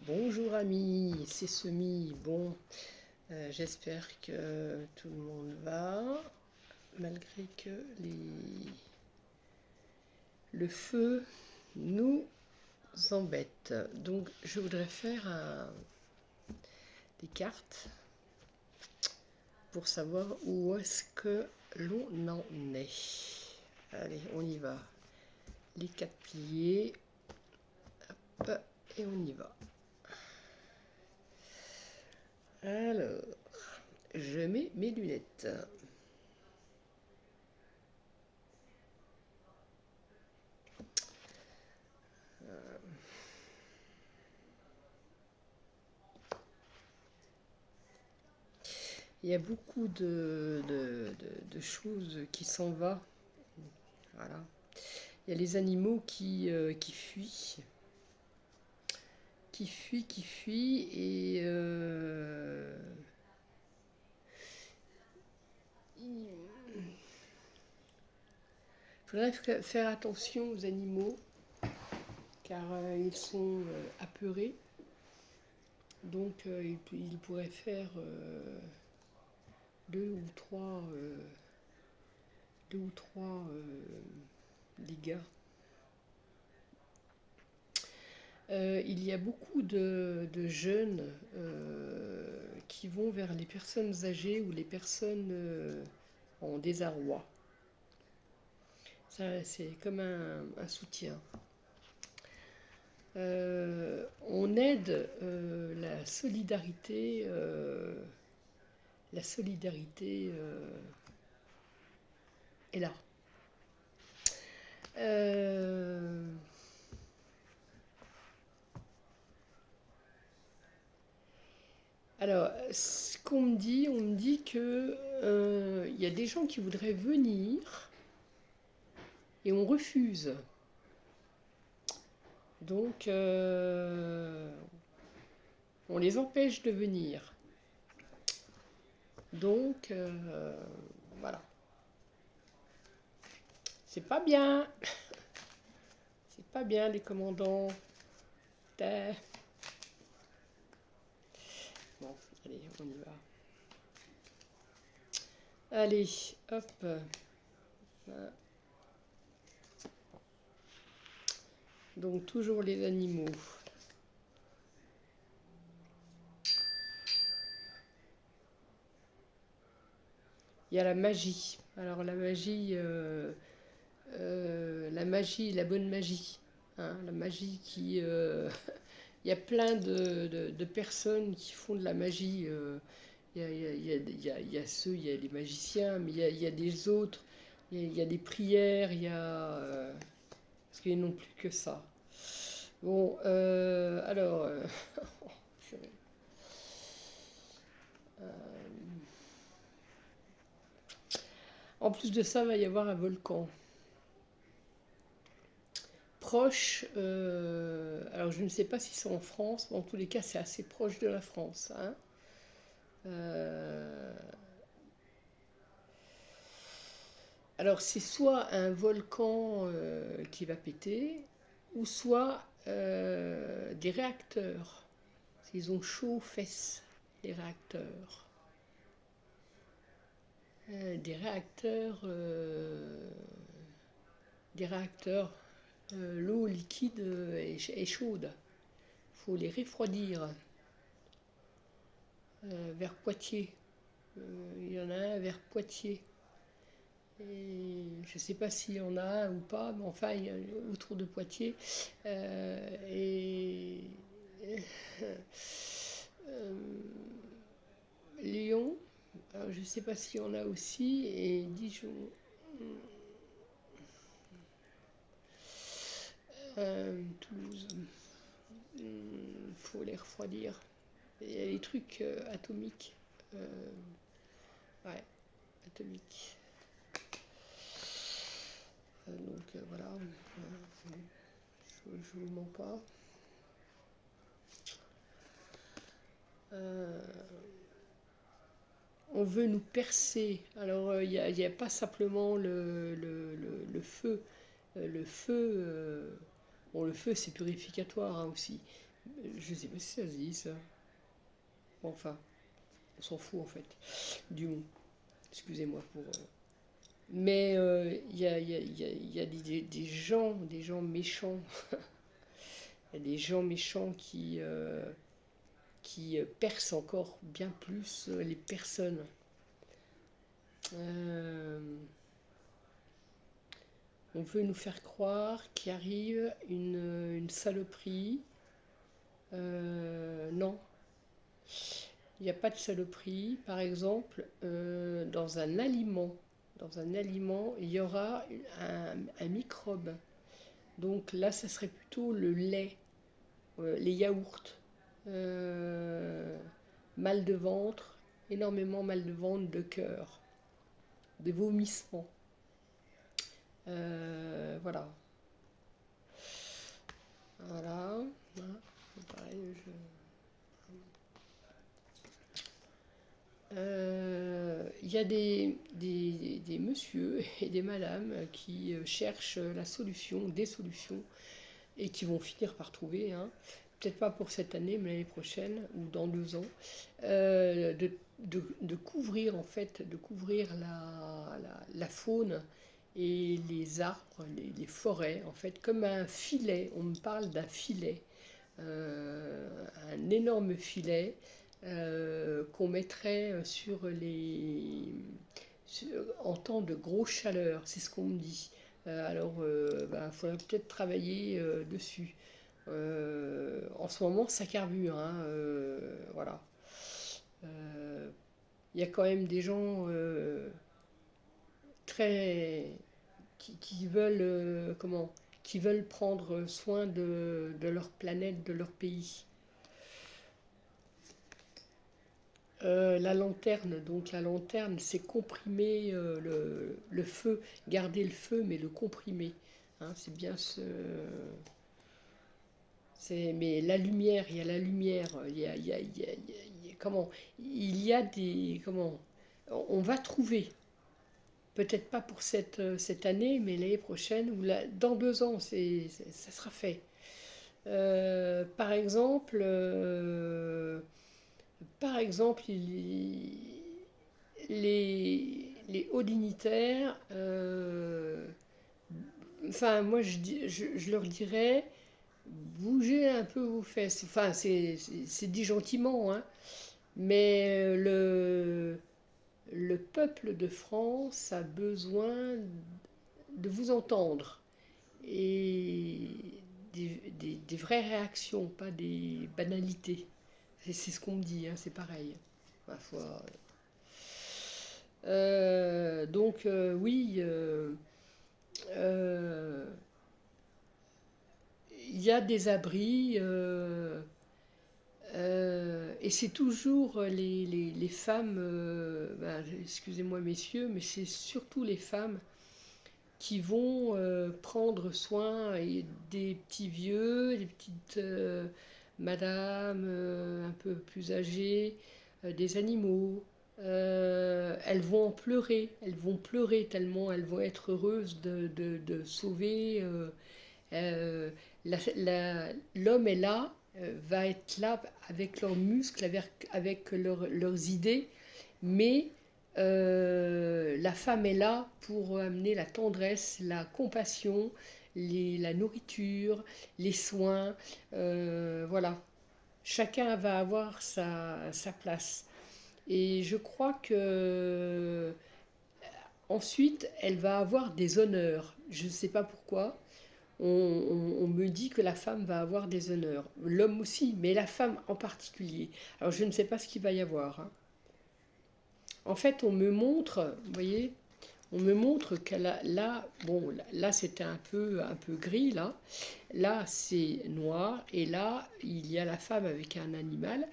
Bonjour amis, c'est Semi. Bon, j'espère que tout le monde va, malgré que le feu nous embête. Donc, je voudrais faire des cartes pour savoir où est-ce que l'on en est. Allez, on y va. Les 4 piliers, hop, et on y va. Alors, je mets mes lunettes. Il y a beaucoup de choses qui s'en vont. Voilà. Il y a les animaux qui fuient. Qui fuient et il faudrait faire attention aux animaux car ils sont apeurés. Donc ils pourraient faire deux ou trois dégâts. Il y a beaucoup de jeunes qui vont vers les personnes âgées ou les personnes en désarroi. Ça, c'est comme un soutien. On aide la solidarité. La solidarité est là. Alors, ce qu'on me dit, on me dit que il y a des gens qui voudraient venir et on refuse. Donc, on les empêche de venir. Donc, voilà. C'est pas bien. C'est pas bien, les commandants. Bon, allez, on y va. Allez, hop. Donc, toujours les animaux. Il y a la magie. Alors, la magie, la bonne magie. Hein, la magie qui... il y a plein de personnes qui font de la magie. Il y a ceux, il y a les magiciens, mais il y a des autres. Il y a des prières, il y a... parce qu'il n'y a non plus que ça. Bon, alors... en plus de ça, il va y avoir un volcan. Proche, alors je ne sais pas si c'est en France, mais en tous les cas, c'est assez proche de la France. Hein. Alors c'est soit un volcan qui va péter, ou soit des réacteurs. Ils ont chaud aux fesses, les réacteurs. Des réacteurs, l'eau liquide est chaude. Il faut les refroidir. Vers Poitiers. Il y en a un vers Poitiers. Et je ne sais pas s'il y en a un ou pas, mais enfin, il y a autour de Poitiers. Et Lyon, alors je ne sais pas s'il y en a aussi, et Dijon. Toulouse. Il faut les refroidir. Il y a des trucs atomiques. Ouais, atomiques. Donc voilà, je ne vous mens pas. On veut nous percer. Alors il n'y a pas simplement le feu. Le feu, bon, le feu c'est purificatoire hein, aussi. Je sais pas si ça se dit ça. Enfin, on s'en fout en fait du mot. Excusez-moi pour. Mais il y a des gens méchants. Il y a des gens méchants qui percent encore bien plus les personnes. Euh, on veut nous faire croire qu'il arrive une saloperie. Non, il n'y a pas de saloperie. Par exemple, dans un aliment, il y aura un microbe. Donc là, ça serait plutôt le lait, les yaourts, euh, mal de ventre, énormément mal de ventre, de cœur, des vomissements. Voilà. Voilà. Hein, pareil, il y a des messieurs et des madames qui cherchent la solution, des solutions, et qui vont finir par trouver, hein, peut-être pas pour cette année, mais l'année prochaine ou dans 2 ans, de couvrir en fait, de couvrir la faune et les arbres, les forêts, en fait, comme un filet. On me parle d'un filet, euh, un énorme filet qu'on mettrait en temps de grosse chaleur, c'est ce qu'on me dit. Alors, il faudrait peut-être travailler dessus. En ce moment, ça carbure, hein, voilà. Il y a quand même des gens très qui veulent qui veulent prendre soin de leur planète, de leur pays. La lanterne, donc la lanterne, c'est comprimer le feu, garder le feu, mais le comprimer. Hein, c'est bien ce. Mais la lumière, il y a la lumière, comment, il y a des, comment, on va trouver, peut-être pas pour cette année, mais l'année prochaine ou dans 2 ans, ça sera fait. Par exemple, les hauts dignitaires, enfin, moi je leur dirais, bougez un peu vos fesses. Enfin, c'est dit gentiment, hein, mais le peuple de France a besoin de vous entendre et des vraies réactions, pas des banalités. C'est ce qu'on me dit, hein, c'est pareil. Ma foi. Donc, oui, euh, il y a des abris, et c'est toujours les femmes, excusez-moi messieurs, mais c'est surtout les femmes qui vont prendre soin des petits vieux, des petites madames un peu plus âgées, des animaux. Elles vont pleurer tellement elles vont être heureuses de sauver. Euh, L'homme est là, va être là avec leurs muscles, avec leurs idées, mais la femme est là pour amener la tendresse, la compassion, la nourriture, les soins. Voilà. Chacun va avoir sa place. Et je crois que ensuite, elle va avoir des honneurs. Je ne sais pas pourquoi. On me dit que la femme va avoir des honneurs. L'homme aussi, mais la femme en particulier. Alors je ne sais pas ce qu'il va y avoir, hein. En fait, on me montre, vous voyez, on me montre qu'elle a là, bon, là c'était un peu gris, là c'est noir, et là il y a la femme avec un animal,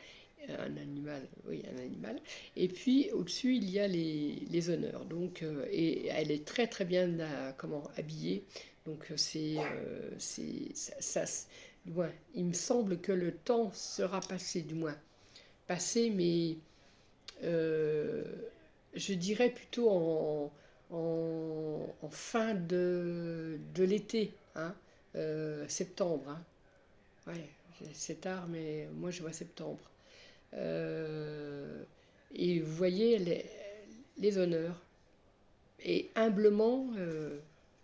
oui, un animal, et puis au-dessus il y a les honneurs, donc, et elle est très très bien habillée, donc du moins, il me semble que le temps sera passé, du moins, passé, mais euh, je dirais plutôt en fin de l'été, hein, septembre. Hein. Ouais, c'est tard, mais moi je vois septembre. Euh, et vous voyez les honneurs. Et humblement,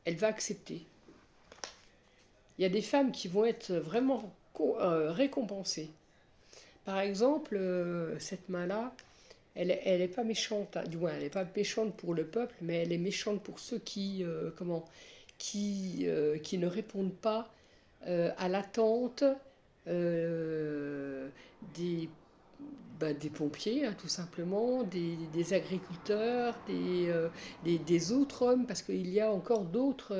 elle va accepter. Il y a des femmes qui vont être vraiment récompensées. Par exemple, cette main-là, elle est pas méchante, hein, du moins, elle n'est pas méchante pour le peuple, mais elle est méchante pour ceux qui ne répondent pas à l'attente euh, des, des pompiers, hein, tout simplement, des agriculteurs, des autres hommes, parce qu'il y a encore d'autres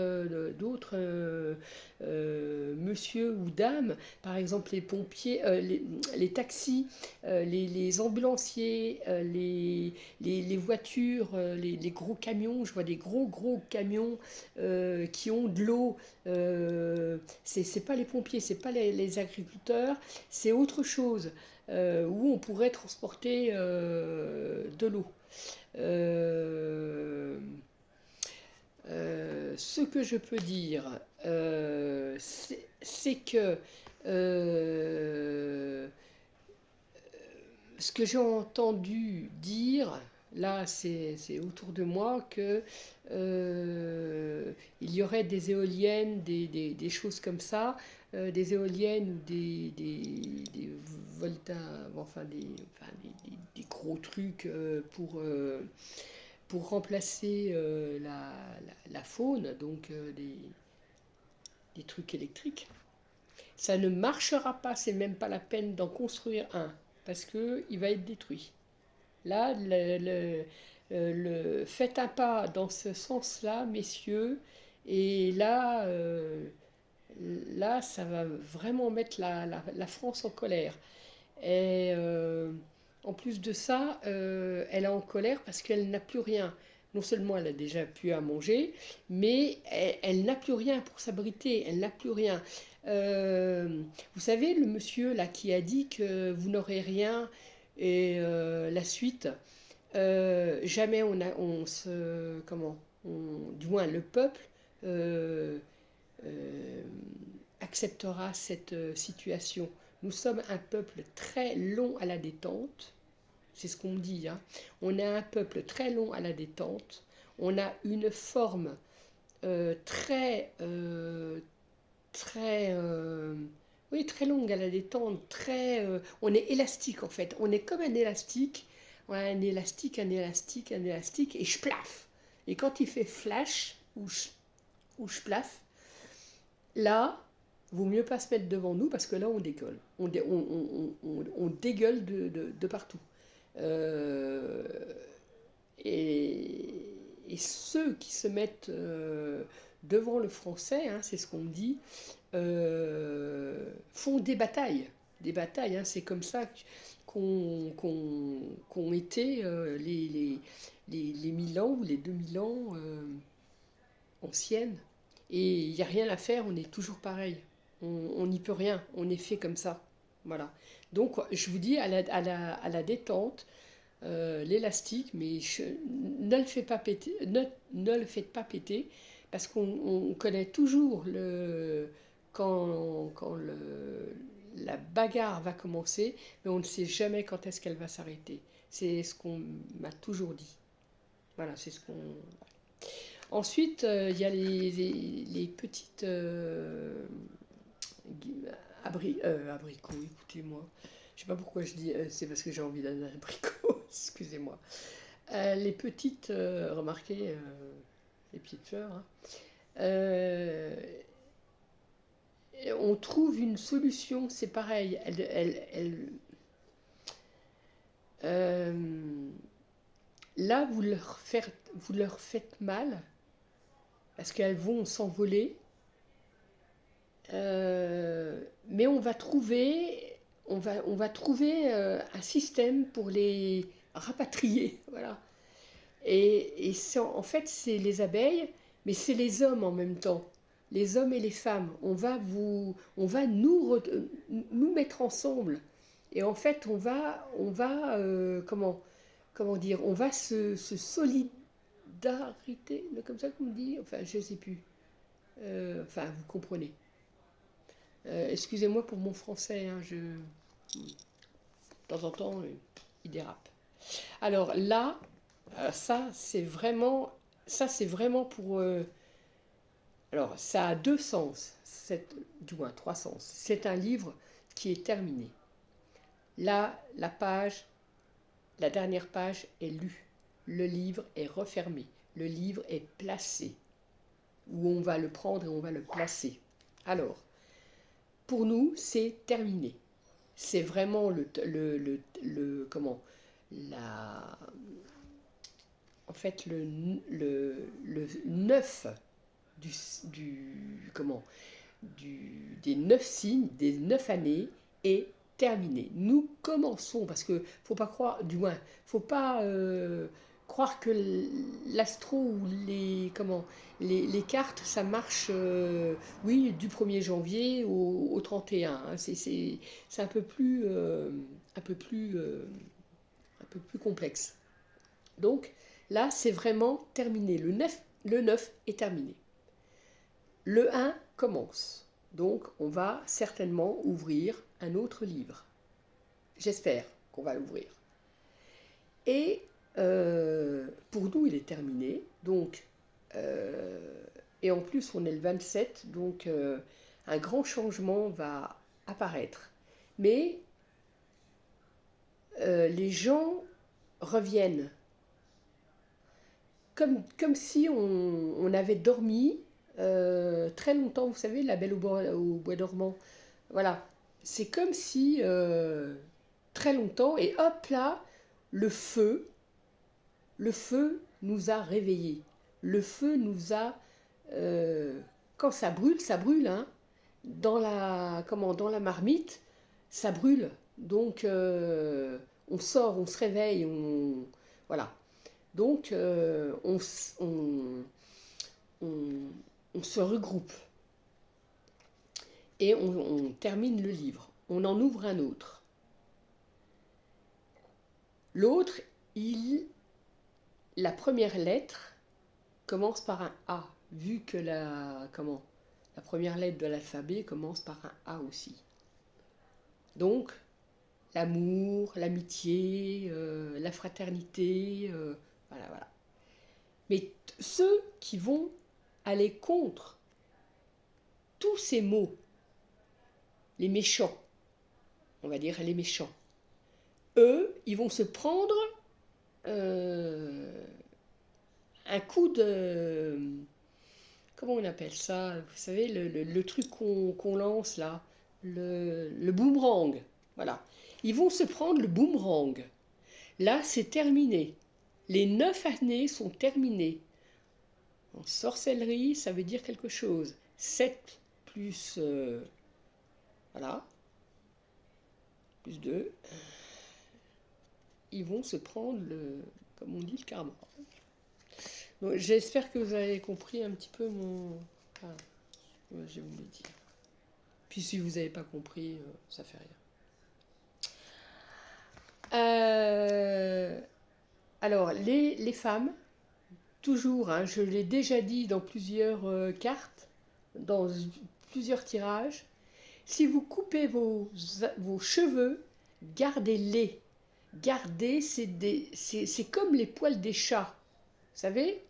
monsieur ou dames, par exemple les pompiers, les taxis, les ambulanciers, les voitures, les gros camions. Je vois des gros camions qui ont de l'eau. C'est pas les pompiers, c'est pas les agriculteurs, c'est autre chose. Où on pourrait transporter de l'eau. Euh, ce que je peux dire, c'est que ce que j'ai entendu dire, là c'est autour de moi, que il y aurait des éoliennes, des choses comme ça, des éoliennes ou des volta, enfin des gros trucs pour remplacer la faune, donc des trucs électriques. Ça ne marchera pas, c'est même pas la peine d'en construire un, parce qu'il va être détruit. Là, faites un pas dans ce sens-là, messieurs, et là, ça va vraiment mettre la France en colère. Et en plus de ça, elle est en colère parce qu'elle n'a plus rien. Non seulement elle a déjà pu à manger, mais elle n'a plus rien pour s'abriter, elle n'a plus rien. Vous savez, le monsieur là qui a dit que vous n'aurez rien et la suite, jamais on se... Comment du moins le peuple euh, euh, acceptera cette situation. Nous sommes un peuple très long à la détente, c'est ce qu'on dit, hein. On est un peuple très long à la détente, on a une forme très, oui, très longue à la détente, on est élastique en fait, on est comme un élastique, ouais, un élastique, et je plaffe. Et quand il fait flash ou je plaffe, là, vaut mieux pas se mettre devant nous parce que là, on dégueule. On dégueule de partout. Euh, et, et ceux qui se mettent devant le français, hein, c'est ce qu'on dit, font des batailles. Des batailles, hein, c'est comme ça qu'ont été les 1000 ans ou les 2000 ans anciennes. Et il n'y a rien à faire, on est toujours pareil. On n'y peut rien, on est fait comme ça. Voilà. Donc, je vous dis, à la détente, l'élastique, mais ne le faites pas péter, ne le faites pas péter, parce qu'on connaît toujours quand la bagarre va commencer, mais on ne sait jamais quand est-ce qu'elle va s'arrêter. C'est ce qu'on m'a toujours dit. Voilà, c'est ce qu'on... Ensuite, il y a les petites abricots, écoutez-moi. Je ne sais pas pourquoi je dis, c'est parce que j'ai envie d'un abricot, excusez-moi. Les petites, remarquez, les petites fleurs, hein. Euh, on trouve une solution, c'est pareil. Euh, là, vous leur faites mal parce qu'elles vont s'envoler. Mais on va trouver un système pour les rapatrier, voilà. Et en fait, c'est les abeilles, mais c'est les hommes en même temps, les hommes et les femmes. On va nous mettre ensemble. Et en fait, comment dire, on va se solidarité, comme ça qu'on dit, enfin, je sais plus. Enfin, vous comprenez. Excusez-moi pour mon français, hein, de temps en temps, il dérape. Alors là, ça c'est vraiment pour... alors, ça a deux sens, du moins trois sens. C'est un livre qui est terminé. Là, la dernière page est lue. Le livre est refermé. Le livre est placé. Où on va le prendre et on va le placer. Alors, pour nous, c'est terminé. C'est vraiment comment en fait le 9 des 9 signes, des 9 années est terminé. Nous commençons, parce que faut pas croire, du moins, faut pas croire que l'astro ou les cartes, ça marche, oui, du 1er janvier au 31. Hein. C'est un peu plus, un peu plus, un peu plus complexe. Donc là, c'est vraiment terminé. Le 9 est terminé. Le 1 commence. Donc, on va certainement ouvrir un autre livre. J'espère qu'on va l'ouvrir. Et pour nous, il est terminé. Donc, et en plus, on est le 27. Donc, un grand changement va apparaître. Mais les gens reviennent. Comme si on avait dormi très longtemps, vous savez, La Belle au bois dormant. Voilà, c'est comme si très longtemps, et hop là, le feu nous a réveillés. Le feu nous a, quand ça brûle, hein, dans dans la marmite, ça brûle. Donc on sort, on se réveille, voilà. Donc on se regroupe et on termine le livre. On en ouvre un autre. L'autre, la première lettre commence par un A, vu que la première lettre de l'alphabet commence par un A aussi. Donc, l'amour, l'amitié, la fraternité, voilà. Mais ceux qui vont aller contre tous ces mots, les méchants, on va dire les méchants, eux, ils vont se prendre un coup de... Comment on appelle ça? Vous savez, le truc qu'on lance là, le boomerang. Voilà. Ils vont se prendre le boomerang. Là, c'est terminé. Les 9 années sont terminées. En sorcellerie, ça veut dire quelque chose. 7 plus... voilà. Plus 2. Ils vont se prendre, comme on dit, le karma. J'espère que vous avez compris un petit peu mon... Enfin, je vais vous le dire. Puis si vous n'avez pas compris, ça fait rien. Alors, les femmes, toujours, hein, je l'ai déjà dit dans plusieurs cartes, dans plusieurs tirages, si vous coupez vos cheveux, gardez-les. Gardez, c'est comme les poils des chats. Vous savez,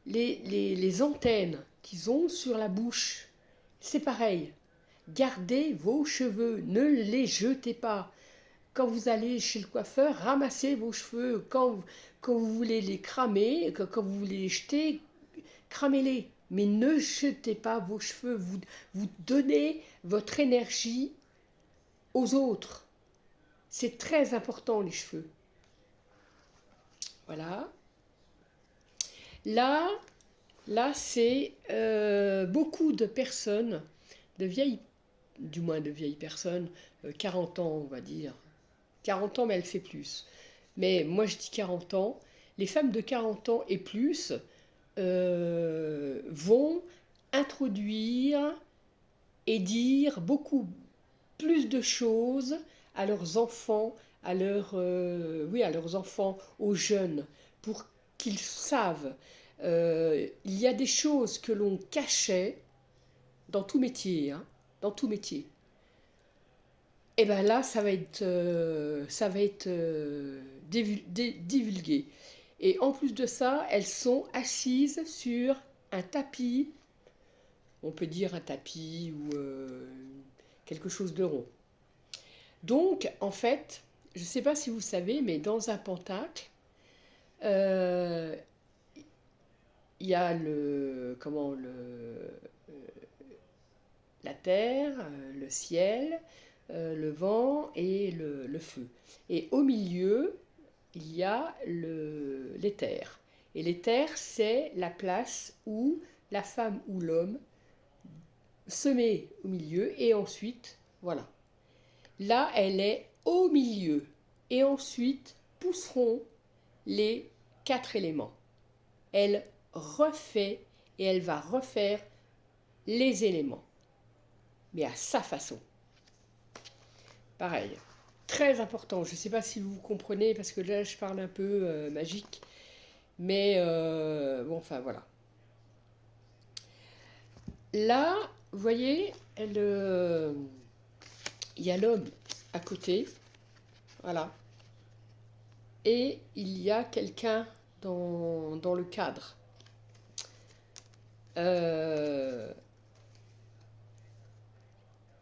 les antennes qu'ils ont sur la bouche, c'est pareil. Gardez vos cheveux, ne les jetez pas. Quand vous allez chez le coiffeur, ramassez vos cheveux. Quand vous voulez les cramer, quand vous voulez les jeter, cramez-les. Mais ne jetez pas vos cheveux. Vous donnez votre énergie aux autres. C'est très important, les cheveux. Voilà. Là c'est beaucoup de personnes, du moins de vieilles personnes, 40 ans, on va dire. 40 ans, mais elle fait plus. Mais moi, je dis 40 ans. Les femmes de 40 ans et plus vont introduire et dire beaucoup plus de choses à leurs enfants, à leurs enfants, aux jeunes, pour qu'ils savent. Il y a des choses que l'on cachait, dans tout métier, hein, dans tout métier. Et bien là, ça va être divulgué. Et en plus de ça, elles sont assises sur un tapis, on peut dire un tapis ou quelque chose de rond. Donc, en fait, je ne sais pas si vous savez, mais dans un pentacle, euh, il y a la terre, le ciel, le vent et le feu. Et au milieu, il y a l'éther. Et l'éther, c'est la place où la femme ou l'homme se met au milieu et ensuite, voilà. Là, elle est au milieu. Et ensuite pousseront les 4 éléments. Elle refait et elle va refaire les éléments, mais à sa façon. Pareil, très important. Je ne sais pas si vous comprenez, parce que là, je parle un peu magique, mais bon, enfin, voilà. Là, vous voyez, il y a l'homme à côté, voilà, et il y a quelqu'un dans le cadre.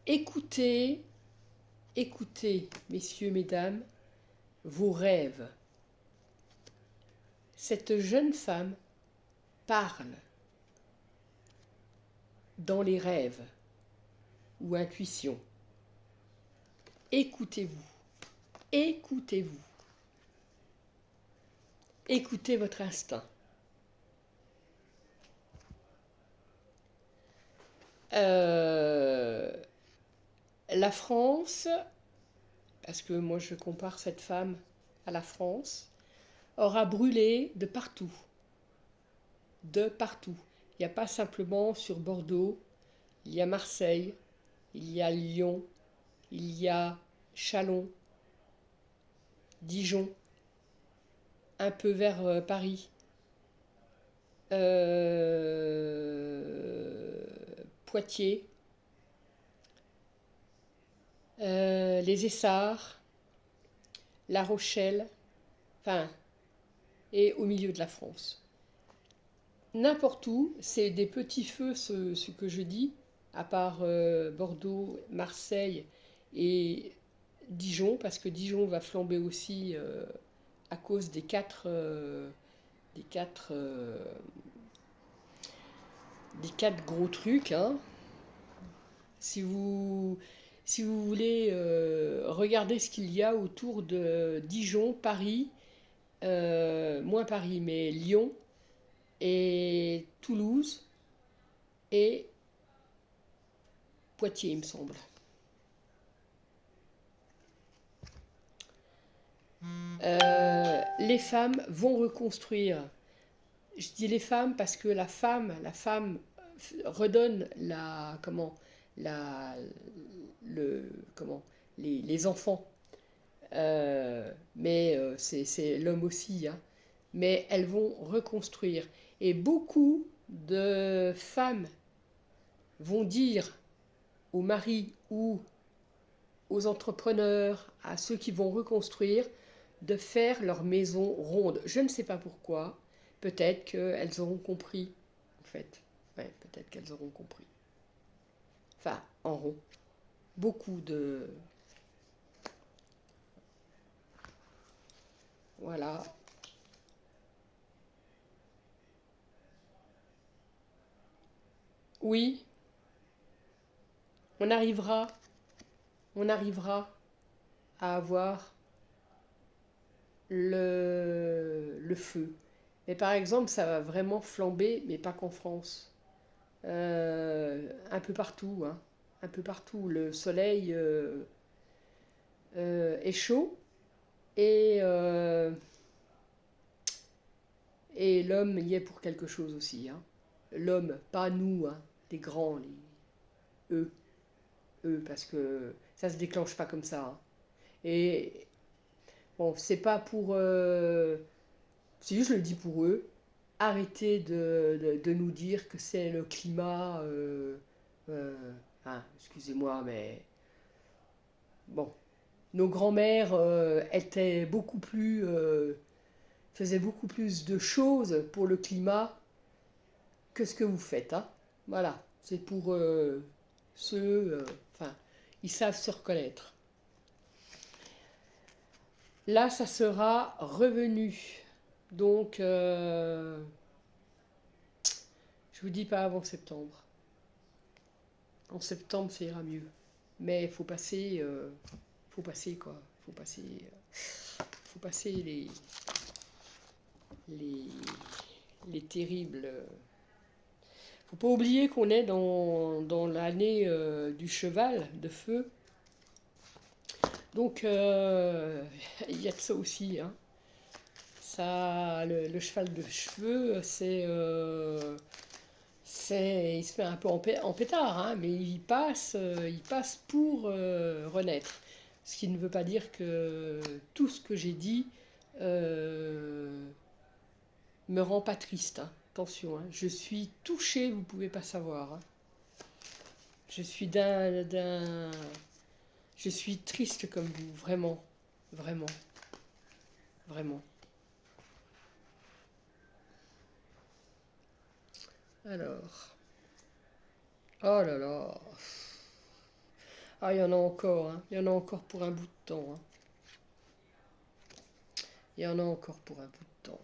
Écoutez, messieurs, mesdames, vos rêves. Cette jeune femme parle dans les rêves ou intuition. Écoutez-vous, écoutez-vous, écoutez votre instinct. La France, parce que moi je compare cette femme à la France, aura brûlé de partout. De partout. Il n'y a pas simplement sur Bordeaux, il y a Marseille, il y a Lyon, il y a Châlons, Dijon, un peu vers Paris, Poitiers, les Essarts, La Rochelle, enfin, et au milieu de la France. N'importe où, c'est des petits feux, ce que je dis, à part Bordeaux, Marseille et Dijon, parce que Dijon va flamber aussi à cause des quatre gros trucs. Hein. Si vous, si vous voulez regarder ce qu'il y a autour de Dijon, Paris, moins Paris, mais Lyon et Toulouse et Poitiers, il me semble. Les femmes vont reconstruire. Je dis les femmes parce que la femme redonne la, les enfants. Mais c'est l'homme aussi. Hein. Mais elles vont reconstruire. Et beaucoup de femmes vont dire aux maris ou aux entrepreneurs, à ceux qui vont reconstruire, de faire leur maison ronde. Je ne sais pas pourquoi. Peut-être qu'elles auront compris, en fait. Ouais, peut-être qu'elles auront compris. Enfin, en rond. Beaucoup de... Voilà. Oui, on arrivera, on arrivera à avoir le feu. Mais par exemple, ça va vraiment flamber, mais pas qu'en France. Un peu partout, hein. Un peu partout. Le soleil est chaud et l'homme y est pour quelque chose aussi. Hein. L'homme, pas nous, hein, les grands, eux, parce que ça se déclenche pas comme ça. Hein. Et bon, c'est pas pour, c'est juste je le dis pour eux. Arrêtez de nous dire que c'est le climat Excusez-moi, mais bon, nos grands-mères étaient beaucoup plus, faisaient beaucoup plus de choses pour le climat que ce que vous faites, hein. Voilà, c'est pour ceux, enfin, ils savent se reconnaître. Là, ça sera revenu. Donc, je vous dis pas avant septembre. En septembre, ça ira mieux. Mais il faut passer quoi. Faut passer les terribles. Faut pas oublier qu'on est dans l'année du cheval de feu. Donc, il y a de ça aussi, hein. Ça, le cheval de cheveux, il se met un peu en pétard, hein, mais il passe pour renaître. Ce qui ne veut pas dire que tout ce que j'ai dit me rend pas triste, hein. Attention, hein, je suis touchée, vous pouvez pas savoir, hein. Je suis je suis triste comme vous, vraiment, vraiment, vraiment. Alors, oh là là, ah, il y en a encore, hein. Il y en a encore pour un bout de temps, hein. Il y en a encore pour un bout de temps.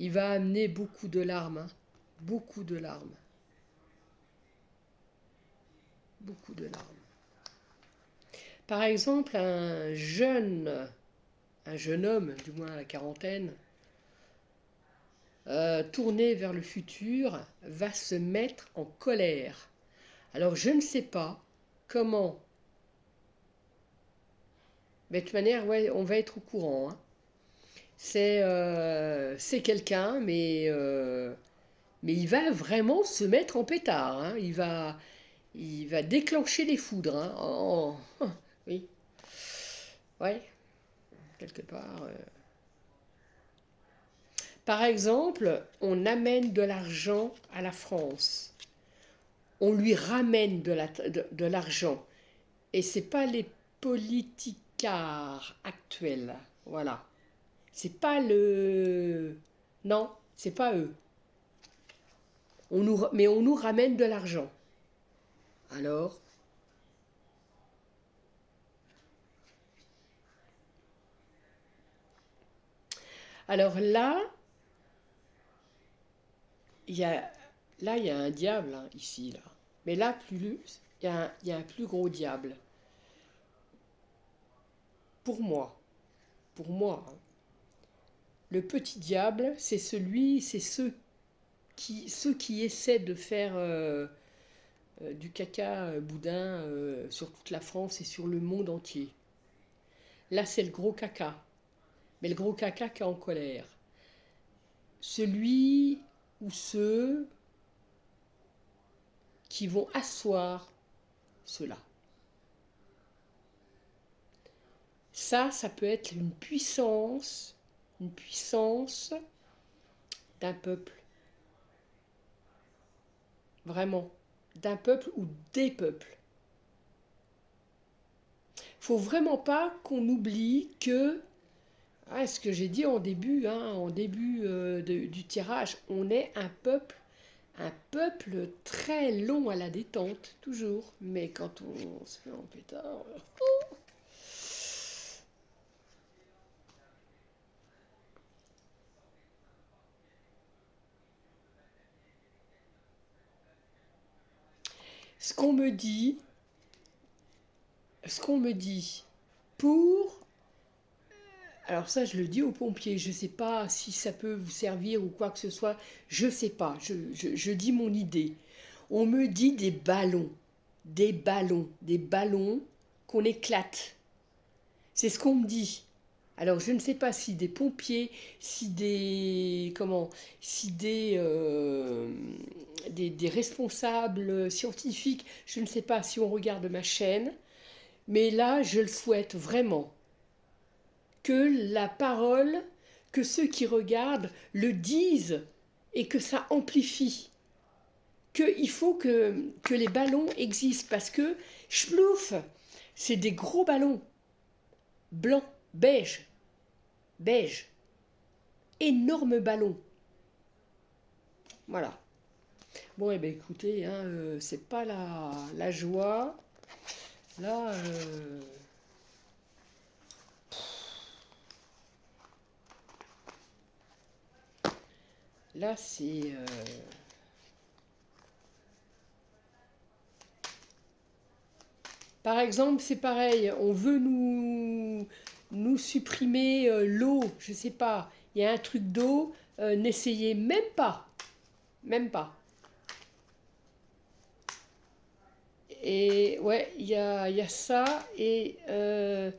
Il va amener beaucoup de larmes, hein. Beaucoup de larmes. Beaucoup de larmes. Par exemple, un jeune homme, du moins à la quarantaine, tourné vers le futur, va se mettre en colère. Alors je ne sais pas comment, mais de toute manière, ouais, on va être au courant, hein. C'est quelqu'un, mais il va vraiment se mettre en pétard, hein. Il va déclencher les foudres, hein. Oui, ouais, quelque part. Par exemple, on amène de l'argent à la France. On lui ramène de l'argent. Et c'est pas les politicards actuels. Voilà. C'est pas le. Non, c'est pas eux. Mais on nous ramène de l'argent. Alors, alors il y a, il y a un diable, hein, ici, là. Mais là, il y a un plus gros diable. Pour moi. Pour moi, hein. Le petit diable, c'est ceux qui essaient de faire du caca boudin sur toute la France et sur le monde entier. Là, c'est le gros caca. Mais le gros caca qui est en colère. Celui ou ceux qui vont asseoir cela. Ça peut être une puissance d'un peuple. Vraiment. D'un peuple ou des peuples. Faut vraiment pas qu'on oublie que, ce que j'ai dit en début, hein, du tirage, on est un peuple très long à la détente, toujours. Mais quand on se fait en pétard. Ce qu'on me dit, pour. Alors ça, je le dis aux pompiers, je ne sais pas si ça peut vous servir ou quoi que ce soit, je ne sais pas, je dis mon idée. On me dit des ballons qu'on éclate. C'est ce qu'on me dit. Alors je ne sais pas si des pompiers, si des responsables scientifiques, je ne sais pas si on regarde ma chaîne, mais là je le souhaite vraiment que la parole que ceux qui regardent le disent et que ça amplifie. Qu'il faut que les ballons existent parce que, schplouf, c'est des gros ballons, blancs, beige, énormes ballons. Voilà. Bon, eh bien, écoutez, hein, c'est pas la joie. Là, là c'est... Par exemple, c'est pareil, on veut nous supprimer l'eau, je sais pas, il y a un truc d'eau, n'essayez même pas, même pas. Et ouais, il y a ça, et il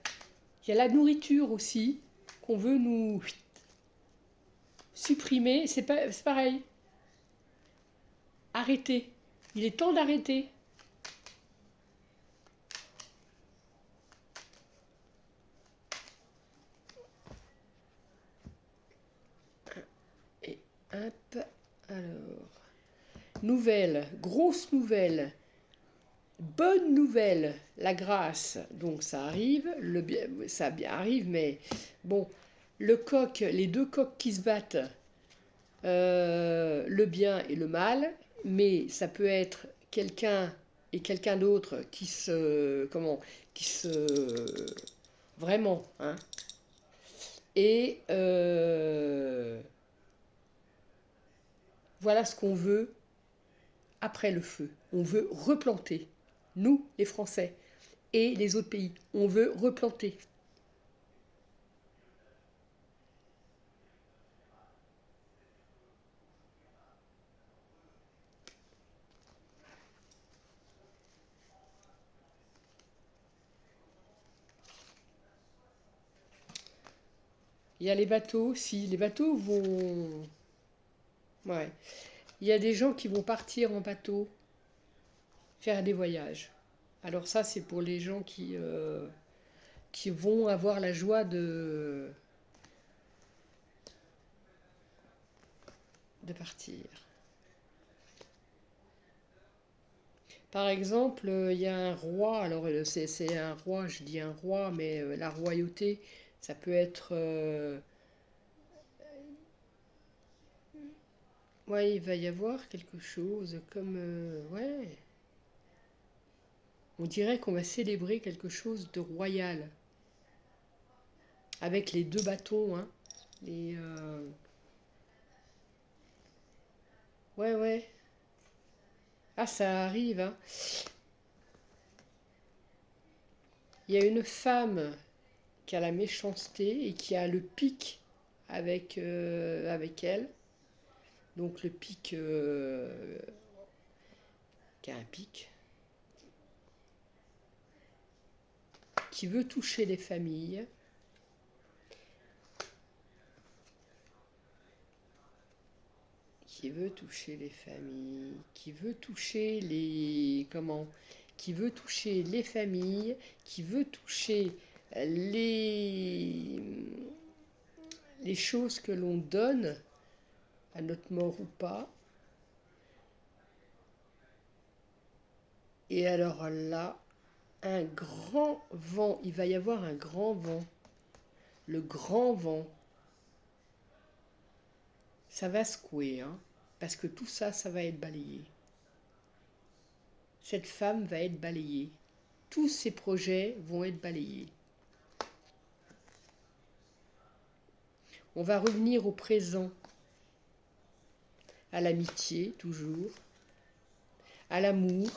y a la nourriture aussi, qu'on veut nous supprimer, c'est pareil. Arrêtez, il est temps d'arrêter. Et hop, alors, nouvelle, grosse nouvelle. Bonne nouvelle, la grâce, donc ça arrive, ça bien arrive, mais bon, le coq, les deux coqs qui se battent, le bien et le mal, mais ça peut être quelqu'un et quelqu'un d'autre qui se, vraiment, hein, et voilà ce qu'on veut après le feu. On veut replanter. Nous, les Français, et les autres pays. On veut replanter. Il y a les bateaux, si les bateaux vont... Ouais. Il y a des gens qui vont partir en bateau, faire des voyages. Alors ça, c'est pour les gens qui vont avoir la joie de partir. Par exemple, il y a un roi, alors c'est un roi, je dis un roi, mais la royauté, ça peut être... ouais, il va y avoir quelque chose comme... ouais, on dirait qu'on va célébrer quelque chose de royal. Avec les deux bâtons, hein. Les, ouais, ouais. Ah, ça arrive, hein. Il y a une femme qui a la méchanceté et qui a le pic avec elle. Donc le pic, qui a un pic, qui veut toucher les familles. Qui veut toucher les familles, qui veut toucher les... Comment? Qui veut toucher les familles, qui veut toucher les, les choses que l'on donne, à notre mort ou pas. Et alors là, un grand vent, il va y avoir un grand vent. Le grand vent, ça va secouer, hein, parce que tout ça, ça va être balayé. Cette femme va être balayée. Tous ces projets vont être balayés. On va revenir au présent, à l'amitié, toujours, à l'amour,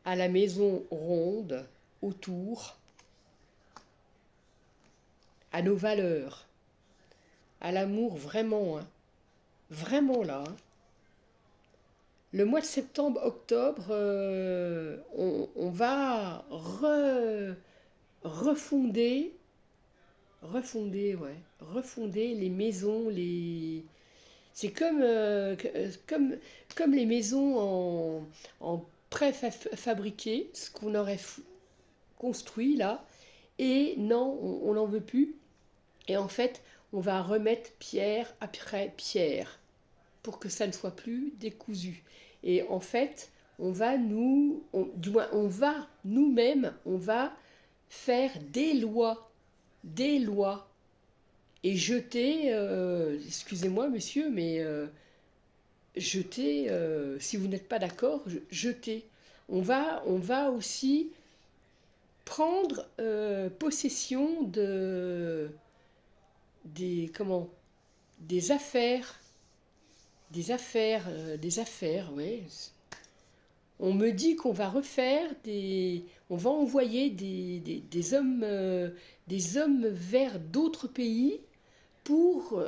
à la maison ronde, autour, à nos valeurs, à l'amour vraiment, hein, vraiment là. Hein. Le mois de septembre, octobre, on va refonder, refonder les maisons, c'est comme les maisons en préfabriqué, ce qu'on aurait construit là, et non, on n'en veut plus. Et en fait, on va remettre pierre après pierre pour que ça ne soit plus décousu. Et en fait, on va du moins, on va nous-mêmes, on va faire des lois, et jeter, excusez-moi monsieur, mais jeter, si vous n'êtes pas d'accord, jeter. On va aussi prendre possession des, comment, des affaires, des affaires, ouais. On me dit qu'on va refaire on va envoyer des hommes vers d'autres pays pour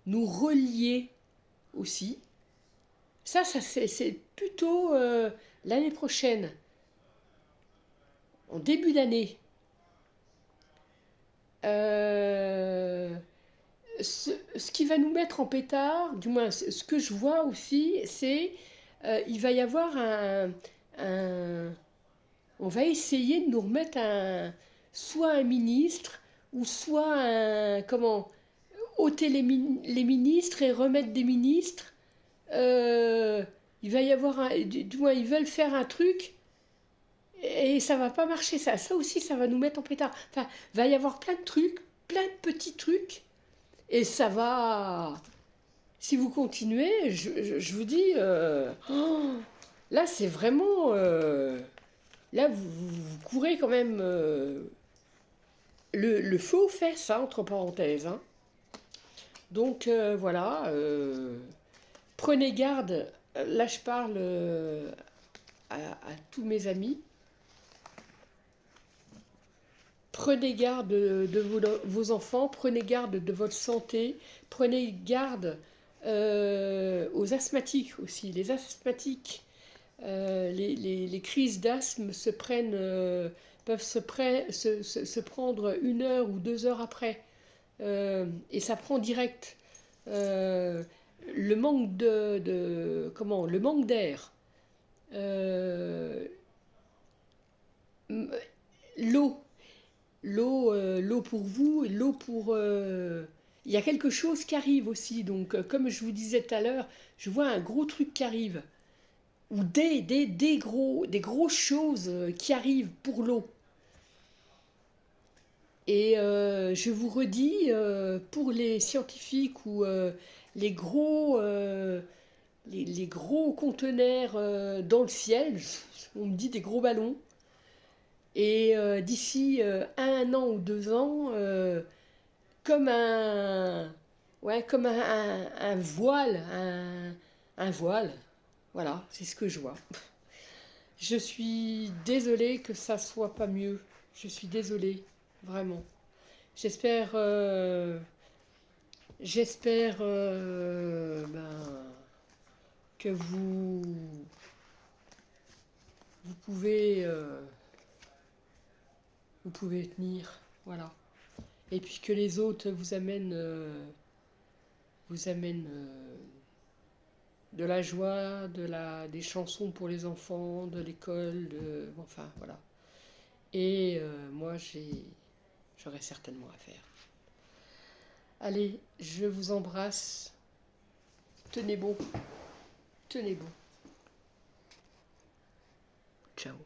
nous relier aussi. Ça c'est plutôt l'année prochaine, en début d'année. Ce qui va nous mettre en pétard, du moins ce que je vois aussi, c'est il va y avoir on va essayer de nous remettre soit un ministre, ou soit ôter les ministres et remettre des ministres. Il va y avoir du moins ils veulent faire un truc et ça va pas marcher. Ça aussi, ça va nous mettre en pétard. Enfin, va y avoir plein de trucs, plein de petits trucs, et ça va. Si vous continuez, je vous dis, là c'est vraiment, là vous courez quand même le feu aux fesses, hein, entre parenthèses. Hein. Donc voilà, prenez garde. Là je parle à tous mes amis. Prenez garde de vos enfants, prenez garde de votre santé, prenez garde aux asthmatiques aussi. Les asthmatiques, les crises d'asthme peuvent se prendre 1 heure ou 2 heures après. Et ça prend direct. Le manque le manque d'air, l'eau. L'eau pour vous, l'eau pour... Il y a quelque chose qui arrive aussi. Donc, comme je vous disais tout à l'heure, je vois un gros truc qui arrive. Ou des grosses choses qui arrivent pour l'eau. Et je vous redis, pour les scientifiques ou les gros conteneurs dans le ciel, on me dit des gros ballons, et d'ici 1 an ou 2 ans, comme un voile, un voile, voilà, c'est ce que je vois. Je suis désolée que ça soit pas mieux, je suis désolée, vraiment. J'espère que vous pouvez tenir, voilà. Et puis que les autres vous amènent de la joie, des chansons pour les enfants, de l'école, enfin voilà. Et moi j'aurai certainement à faire. Allez, je vous embrasse. Tenez bon. Tenez bon. Ciao.